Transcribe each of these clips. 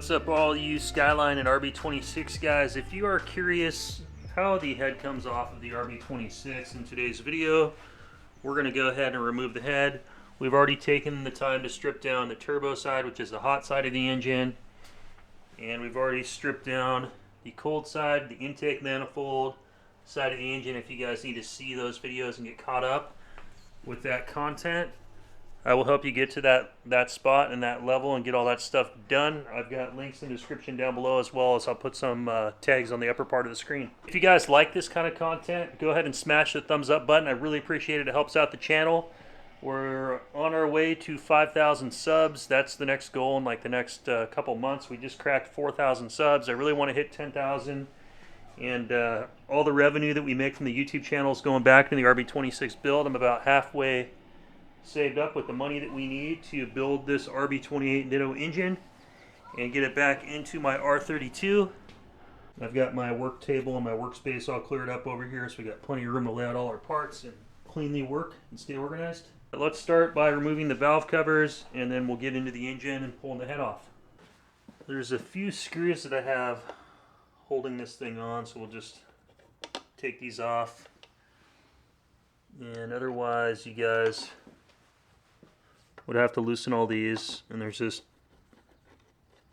What's up, all you Skyline and RB26 guys? If you are curious how the head comes off of the RB26, in today's video we're going to go ahead and remove the head. We've already taken the time to strip down the turbo side, which is the hot side of the engine, and we've already stripped down the cold side, the intake manifold side of the engine. If you guys need to see those videos and get caught up with that content, I will help you get to that spot and that level and get all that stuff done. I've got links in the description down below, as well as I'll put some tags on the upper part of the screen. If you guys like this kind of content, go ahead and smash the thumbs up button. I really appreciate it. It helps out the channel. We're on our way to 5,000 subs. That's the next goal in like the next couple months. We just cracked 4,000 subs. I really want to hit 10,000. And all the revenue that we make from the YouTube channel is going back to the RB26 build. I'm about halfway saved up with the money that we need to build this RB28 Ditto engine and get it back into my R32. I've got my work table and my workspace all cleared up over here, so we got plenty of room to lay out all our parts and cleanly work and stay organized. But let's start by removing the valve covers, and then we'll get into the engine and pulling the head off. There's a few screws that I have holding this thing on, so we'll just take these off. And otherwise, you guys would have to loosen all these, and there's just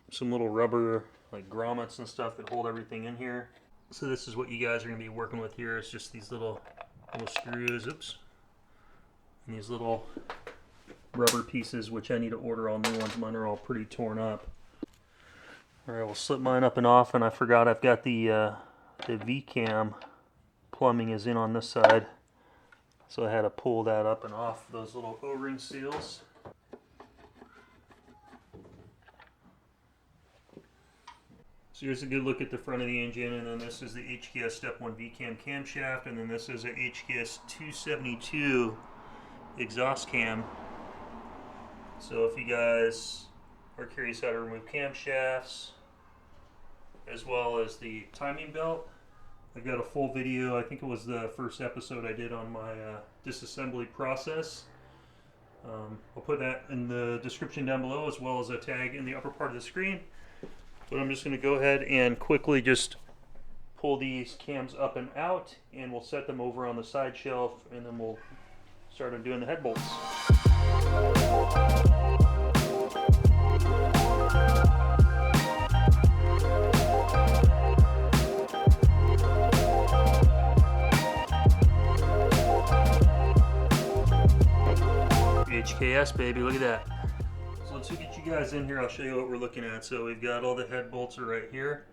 some little rubber like grommets and stuff that hold everything in here. So this is what you guys are going to be working with here. It's just these little screws, oops, and these little rubber pieces, which I need to order all new ones. Mine are all pretty torn up. All right, we'll slip mine up and off, and I forgot I've got the V-cam plumbing is in on this side, so I had to pull that up and off those little O-ring seals. So here's a good look at the front of the engine, and then this is the HKS Step 1 V-cam camshaft, and then this is a HKS 272 exhaust cam. So if you guys are curious how to remove camshafts, as well as the timing belt, I've got a full video. I think it was the first episode I did on my disassembly process. I'll put that in the description down below, as well as a tag in the upper part of the screen. But I'm just going to go ahead and quickly just pull these cams up and out, and we'll set them over on the side shelf, and then we'll start on doing the head bolts. HKS, baby, look at that. So let's get you guys in here. I'll show you what we're looking at. So we've got all the head bolts are right here.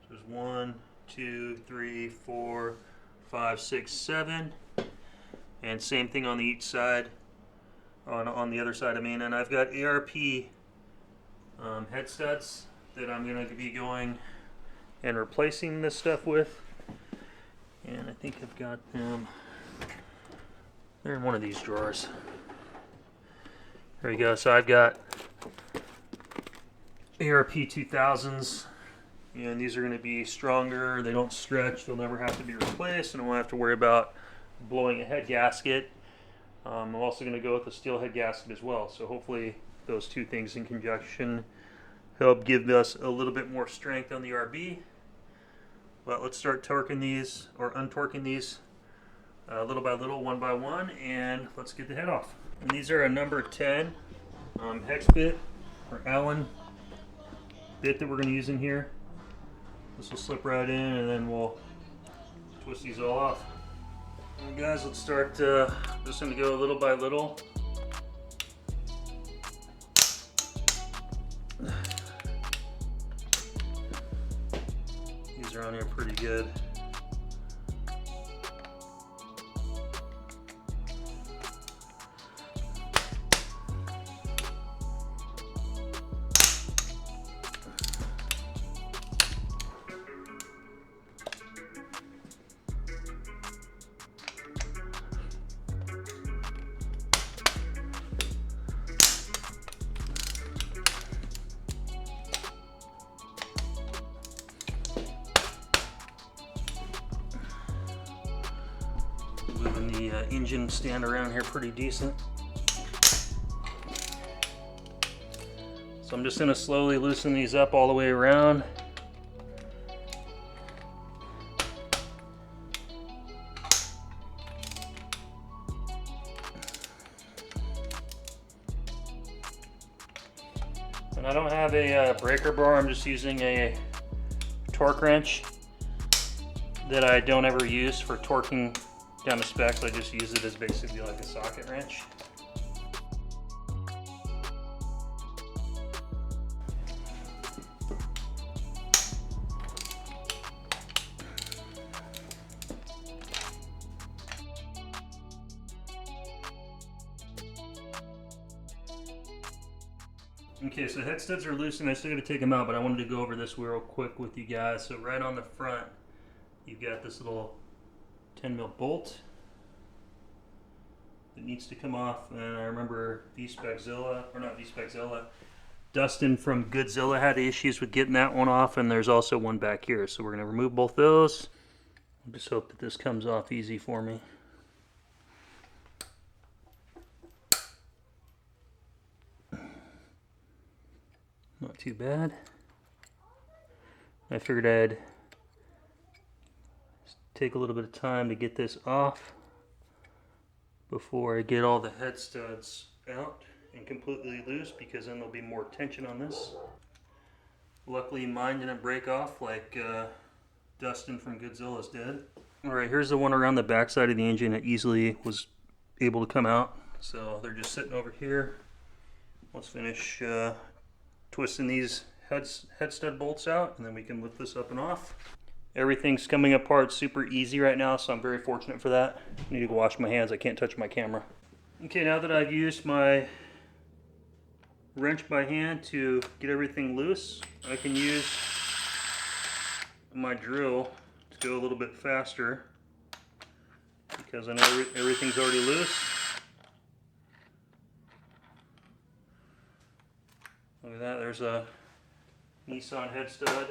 So there's 1, 2, 3, 4, 5, 6, 7, and same thing on the each side. On the other side, I mean. And I've got ARP head studs that I'm going to be going and replacing this stuff with. And I think I've got them. They're in one of these drawers. There you go. So I've got ARP 2000s, and these are going to be stronger. They don't stretch. They'll never have to be replaced, and I won't have to worry about blowing a head gasket. I'm also going to go with a steel head gasket as well. So hopefully those two things in conjunction help give us a little bit more strength on the RB. But let's start torquing these, or untorquing these little by little, one by one, and let's get the head off. And these are a number 10 hex bit or Allen bit that we're going to use in here. This will slip right in, and then we'll twist these all off. And guys, let's start just going to go little by little. These are on here pretty good. Moving the engine stand around here pretty decent. So So I'm just going to slowly loosen these up all the way around. And I don't have a breaker bar, I'm just using a torque wrench that I don't ever use for torquing down the specs. I just use it as basically like a socket wrench. Okay, so head studs are loose and I still got to take them out, but I wanted to go over this real quick with you guys. So right on the front, you've got this little 10 mil bolt that needs to come off. And I remember Dustin from Godzilla had issues with getting that one off, and there's also one back here. So we're going to remove both those. Just hope that this comes off easy for me. Not too bad. I figured I'd take a little bit of time to get this off before I get all the head studs out and completely loose, because then there'll be more tension on this. Luckily mine didn't break off like Dustin from Godzilla's did. Alright, here's the one around the back side of the engine that easily was able to come out. So they're just sitting over here. Let's finish twisting these head stud bolts out, and then we can lift this up and off. Everything's coming apart super easy right now, so I'm very fortunate for that. I need to go wash my hands, I can't touch my camera. Okay, now that I've used my wrench by hand to get everything loose, I can use my drill to go a little bit faster because I know everything's already loose. Look at that, there's a Nissan head stud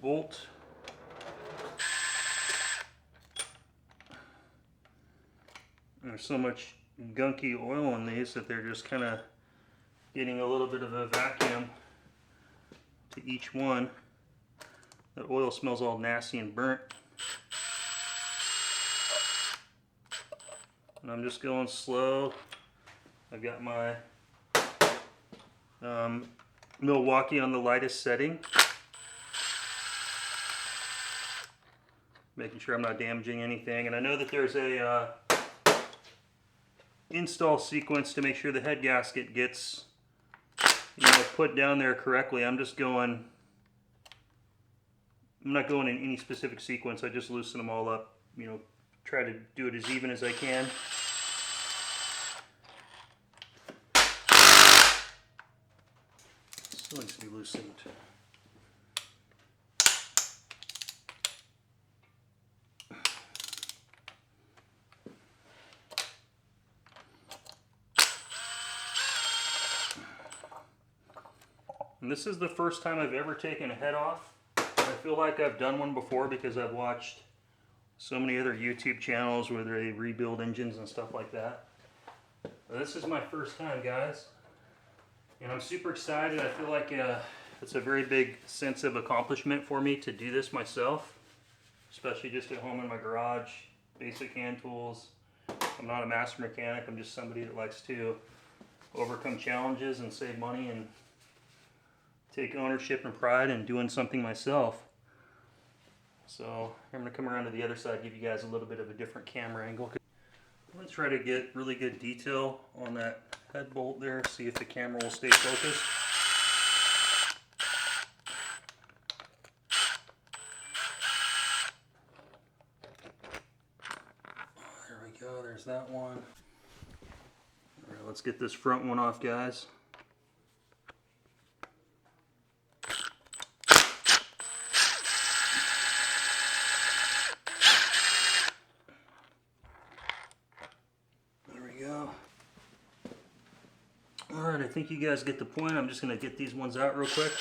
bolt. There's so much gunky oil in these that they're just kind of getting a little bit of a vacuum to each one. The oil smells all nasty and burnt. And I'm just going slow. I've got my Milwaukee on the lightest setting, making sure I'm not damaging anything. And I know that there's a install sequence to make sure the head gasket gets put down there correctly. I'm not going in any specific sequence. I just loosen them all up, try to do it as even as I can. Still needs to be loosened. And this is the first time I've ever taken a head off. I feel like I've done one before because I've watched so many other YouTube channels where they rebuild engines and stuff like that. But this is my first time, guys. And I'm super excited. I feel like it's a very big sense of accomplishment for me to do this myself, especially just at home in my garage, basic hand tools. I'm not a master mechanic, I'm just somebody that likes to overcome challenges and save money and take ownership and pride in doing something myself. So I'm going to come around to the other side, give you guys a little bit of a different camera angle. I'm going to try to get really good detail on that head bolt there, see if the camera will stay focused. There we go, there's that one. Alright, let's get this front one off, guys. Alright, I think you guys get the point. I'm just going to get these ones out real quick.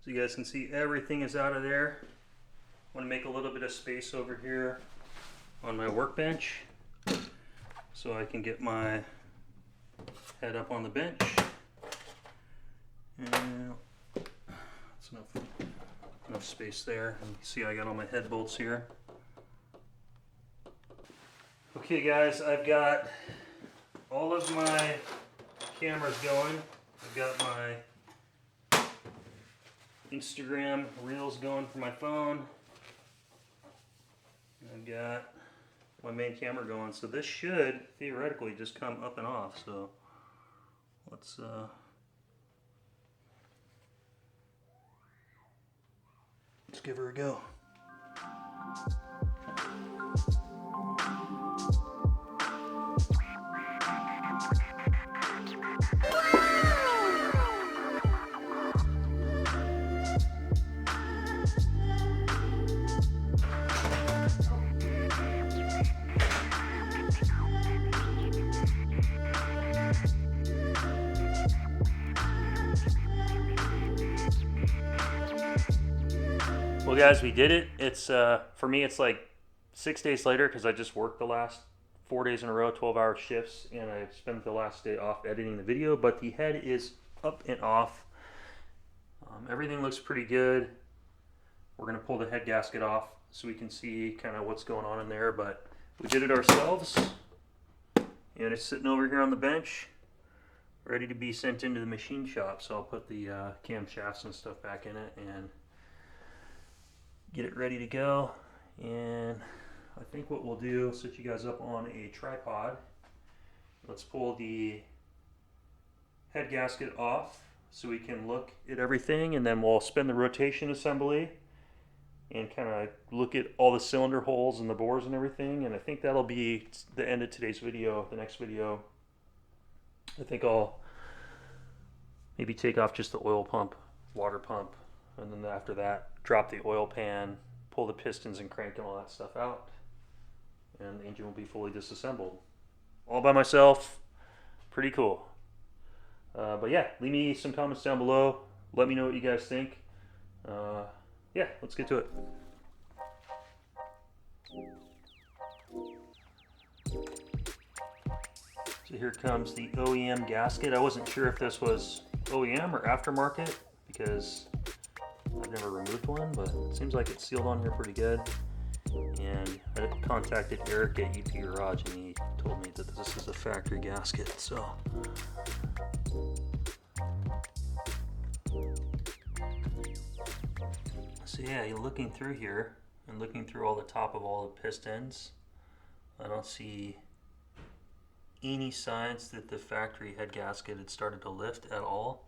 So you guys can see everything is out of there. I want to make a little bit of space over here on my workbench so I can get my head up on the bench. And that's enough space there. And you can see I got all my head bolts here. Okay guys, I've got all of my cameras going. I've got my Instagram reels going for my phone. I've got my main camera going. So this should theoretically just come up and off. So let's give her a go. Well guys, we did it. It's for me it's like 6 days later because I just worked the last 4 days in a row, 12-hour shifts, and I spent the last day off editing the video, but the head is up and off. Everything looks pretty good. We're gonna pull the head gasket off so we can see kind of what's going on in there, but we did it ourselves and it's sitting over here on the bench ready to be sent into the machine shop. So I'll put the camshafts and stuff back in it and get it ready to go. And I think what we'll do, set you guys up on a tripod. Let's pull the head gasket off so we can look at everything, and then we'll spin the rotation assembly and kind of look at all the cylinder holes and the bores and everything. And I think that'll be the end of today's video. The next video, I think I'll maybe take off just the oil pump, water pump, and then after that drop the oil pan, pull the pistons and crank and all that stuff out, and the engine will be fully disassembled all by myself. Pretty cool. But yeah, leave me some comments down below, let me know what you guys think. Yeah, let's get to it. So here comes the OEM gasket. I wasn't sure if this was OEM or aftermarket because I've never removed one, but it seems like it's sealed on here pretty good. And I contacted Eric at UP Garage and he told me that this is a factory gasket. So yeah, you're looking through here and looking through all the top of all the pistons, I don't see any signs that the factory head gasket had started to lift at all.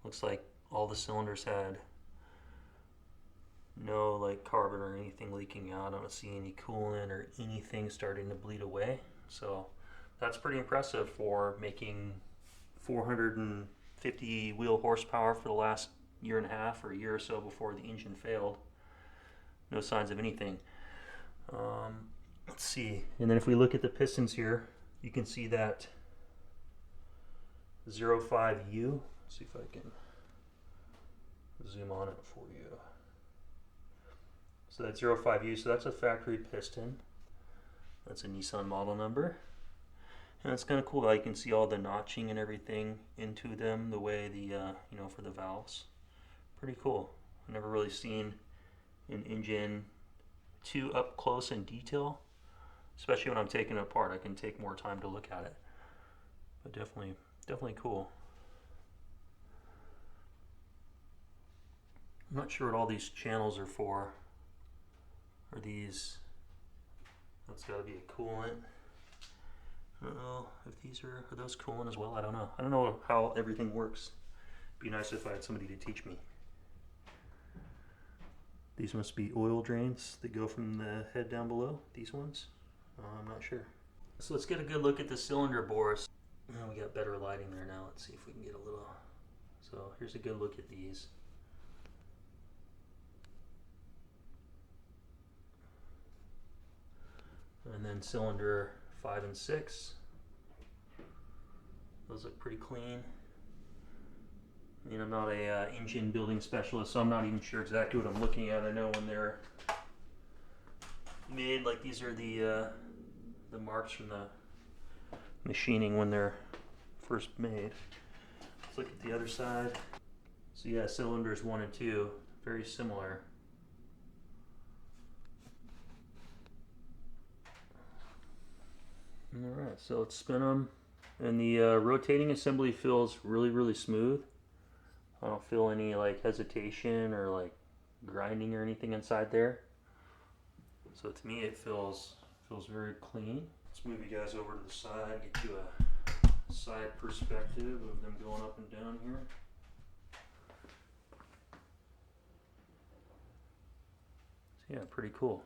Looks like all the cylinders had no like carbon or anything leaking out. I don't see any coolant or anything starting to bleed away. So that's pretty impressive for making 450 wheel horsepower for the last year and a half or a year or so before the engine failed. No signs of anything. Let's see. And then if we look at the pistons here, you can see that 05U. Let's see if I can zoom on it for you. So that's 05U, so that's a factory piston. That's a Nissan model number. And it's kind of cool how you can see all the notching and everything into them, the way the, you know, for the valves. Pretty cool. I've never really seen an engine too up close in detail, especially when I'm taking it apart. I can take more time to look at it. But definitely cool. I'm not sure what all these channels are for. Are these, that's got to be a coolant. I don't know if these are those coolant as well? I don't know. I don't know how everything works. It'd be nice if I had somebody to teach me. These must be oil drains that go from the head down below, these ones. I'm not sure. So let's get a good look at the cylinder bores. Oh, we got better lighting there now. Let's see if we can get a little. So here's a good look at these. And then cylinder 5 and 6. Those look pretty clean. I mean, I'm not a engine building specialist, so I'm not even sure exactly what I'm looking at. I know when they're made, like these are the marks from the machining when they're first made. Let's look at the other side. So yeah, cylinders 1 and 2, very similar. Alright, so let's spin them. And the rotating assembly feels really smooth. I don't feel any like hesitation or like grinding or anything inside there. So to me it feels very clean. Let's move you guys over to the side, get you a side perspective of them going up and down here. So yeah, pretty cool.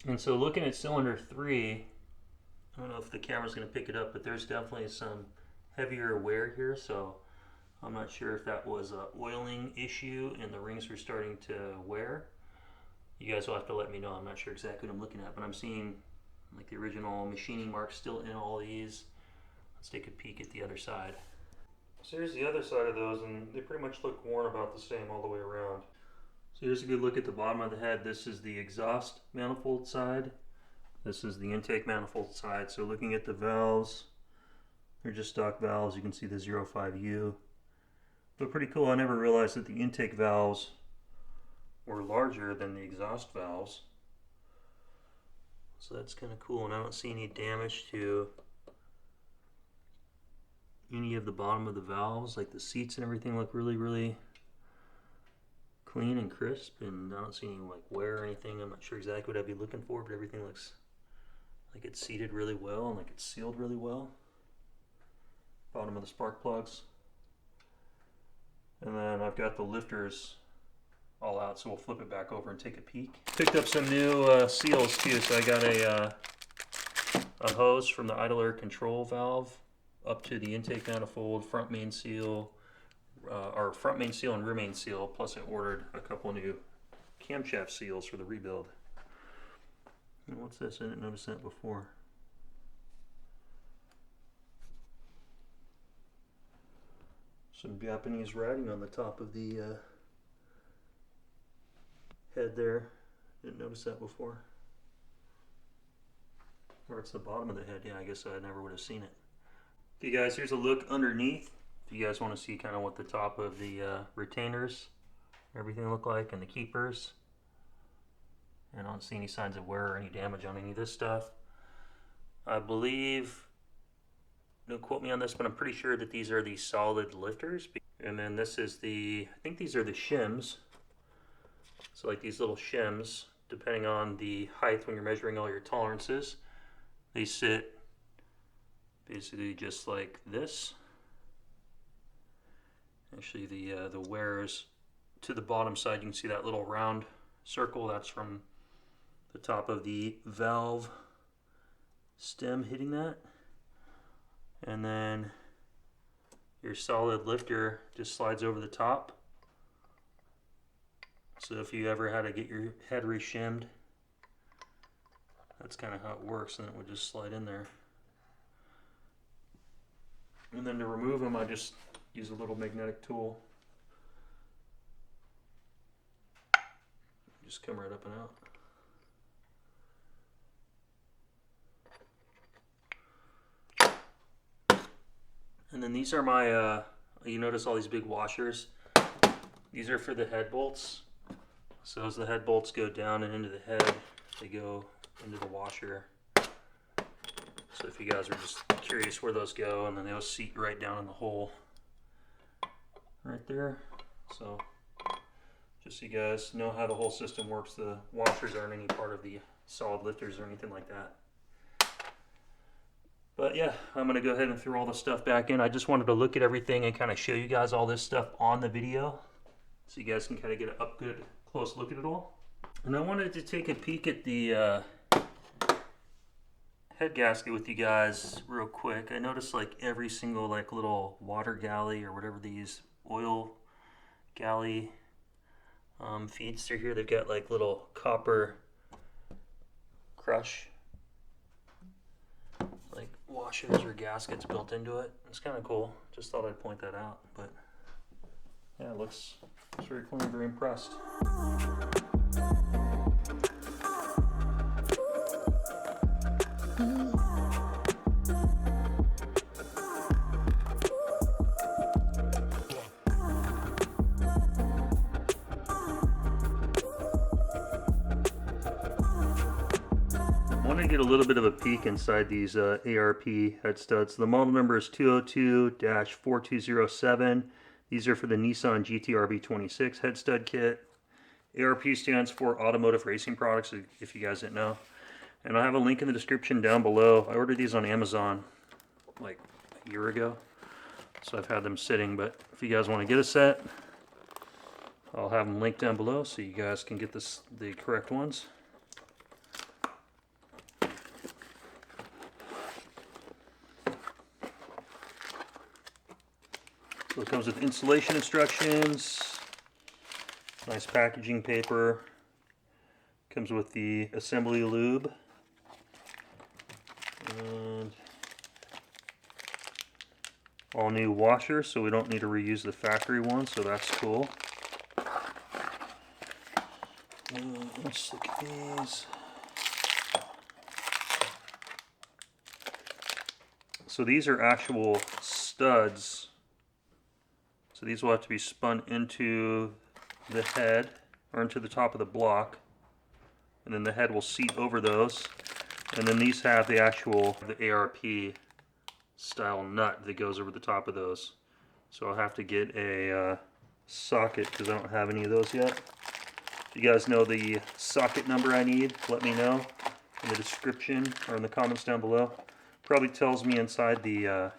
And so looking at cylinder 3, I don't know if the camera's going to pick it up, but there's definitely some heavier wear here, so I'm not sure if that was an oiling issue and the rings were starting to wear. You guys will have to let me know. I'm not sure exactly what I'm looking at, but I'm seeing like the original machining marks still in all these. Let's take a peek at the other side. So here's the other side of those, and they pretty much look worn about the same all the way around. So here's a good look at the bottom of the head. This is the exhaust manifold side. This is the intake manifold side. So looking at the valves, they're just stock valves. You can see the 05U. But pretty cool. I never realized that the intake valves were larger than the exhaust valves. So that's kind of cool. And I don't see any damage to any of the bottom of the valves. Like the seats and everything look really clean and crisp, and I don't see any like wear or anything. I'm not sure exactly what I'd be looking for, but everything looks like it's seated really well and like it's sealed really well. Bottom of the spark plugs. And then I've got the lifters all out, so we'll flip it back over and take a peek. Picked up some new seals too, so I got a hose from the idler control valve up to the intake manifold, front main seal, or front main seal and rear main seal, plus I ordered a couple new camshaft seals for the rebuild. And what's this? I didn't notice that before. Some Japanese writing on the top of the head there. Didn't notice that before. Or it's the bottom of the head. Yeah, I guess I never would have seen it. Okay guys, here's a look underneath. If you guys want to see kind of what the top of the retainers, everything look like, and the keepers. And I don't see any signs of wear or any damage on any of this stuff. I believe, don't quote me on this, but I'm pretty sure that these are the solid lifters. And then this is the, I think these are the shims. So like these little shims, depending on the height when you're measuring all your tolerances, they sit basically just like this. Actually, the wears to the bottom side, you can see that little round circle. That's from the top of the valve stem hitting that. And then your solid lifter just slides over the top. So if you ever had to get your head reshimmed, that's kind of how it works, and it would just slide in there. And then to remove them, I just use a little magnetic tool. Just come right up and out. And then these are my, you notice all these big washers? These are for the head bolts. So as the head bolts go down and into the head, they go into the washer. So if you guys are just curious where those go, and then they'll seat right down in the hole right there. So just so you guys know how the whole system works, the washers aren't any part of the solid lifters or anything like that. But yeah, I'm going to go ahead and throw all the stuff back in. I just wanted to look at everything and kind of show you guys all this stuff on the video, so you guys can kind of get a good close look at it all. And I wanted to take a peek at the head gasket with you guys real quick. I noticed like every single like little water galley or whatever these oil galley feeds through here, they've got like little copper crush like washers or gaskets built into it. It's kind of cool. Just thought I'd point that out. But yeah, it looks very clean. Very impressed. I want to get a little bit of a peek inside these ARP head studs. The model number is 202-4207. These are for the Nissan GT RB26 head stud kit. ARP stands for Automotive Racing Products, if you guys didn't know. And I have a link in the description down below. I ordered these on Amazon like a year ago, so I've had them sitting. But if you guys want to get a set, I'll have them linked down below so you guys can get the correct ones. So it comes with installation instructions, nice packaging paper, comes with the assembly lube, and all new washer, so we don't need to reuse the factory one, so that's cool. Let's look at these. So these are actual studs. So these will have to be spun into the head, or into the top of the block, and then the head will seat over those. And then these have the ARP style nut that goes over the top of those. So I'll have to get a socket because I don't have any of those yet. If you guys know the socket number I need, let me know in the description or in the comments down below. Probably tells me inside the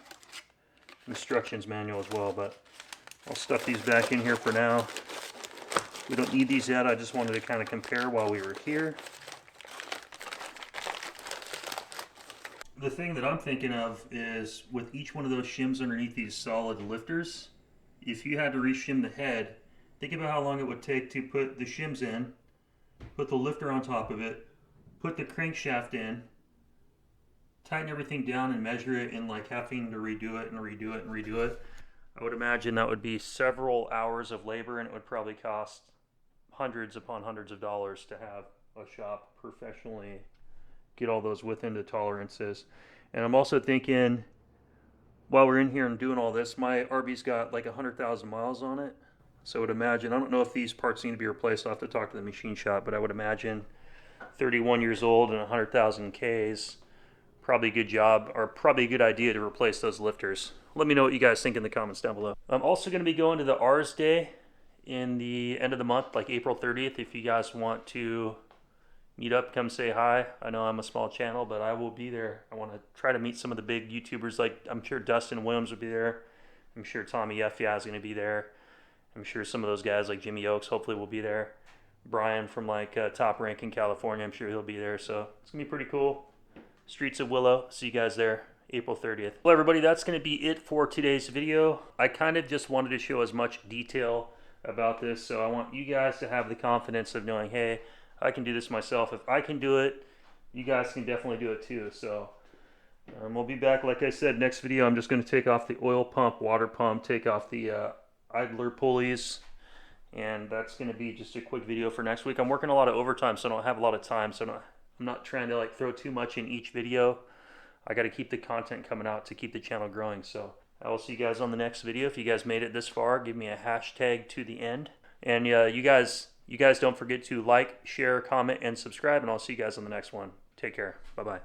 instructions manual as well, but I'll stuff these back in here for now. We don't need these yet. I just wanted to kind of compare while we were here. The thing that I'm thinking of is with each one of those shims underneath these solid lifters, if you had to re-shim the head, think about how long it would take to put the shims in, put the lifter on top of it, put the crankshaft in, tighten everything down and measure it, and like having to redo it and redo it and redo it. I would imagine that would be several hours of labor, and it would probably cost hundreds upon hundreds of dollars to have a shop professionally get all those within the tolerances. And I'm also thinking, while we're in here and doing all this, my RB's got like 100,000 miles on it. So I would imagine, I don't know if these parts need to be replaced. I'll have to talk to the machine shop, but I would imagine 31 years old and 100,000 Ks, probably a good job, or probably a good idea to replace those lifters. Let me know what you guys think in the comments down below. I'm also going to be going to the R's Day in the end of the month, like April 30th. If you guys want to meet up, come say hi. I know I'm a small channel, but I will be there. I want to try to meet some of the big YouTubers. Like, I'm sure Dustin Williams will be there. I'm sure Tommy Yefia is going to be there. I'm sure some of those guys like Jimmy Oaks hopefully will be there. Brian from like Top Rank in California, I'm sure he'll be there. So it's going to be pretty cool. Streets of Willow. See you guys there. April 30th. Well, everybody, that's going to be it for today's video. I kind of just wanted to show as much detail about this, so I want you guys to have the confidence of knowing, hey, I can do this myself. If I can do it, you guys can definitely do it too. So we'll be back, like I said, next video. I'm just going to take off the oil pump, water pump, take off the idler pulleys, and that's going to be just a quick video for next week. I'm working a lot of overtime, so I don't have a lot of time, so I'm not trying to like throw too much in each video. I got to keep the content coming out to keep the channel growing. So I will see you guys on the next video. If you guys made it this far, give me a hashtag to the end. And you guys don't forget to like, share, comment, and subscribe. And I'll see you guys on the next one. Take care. Bye-bye.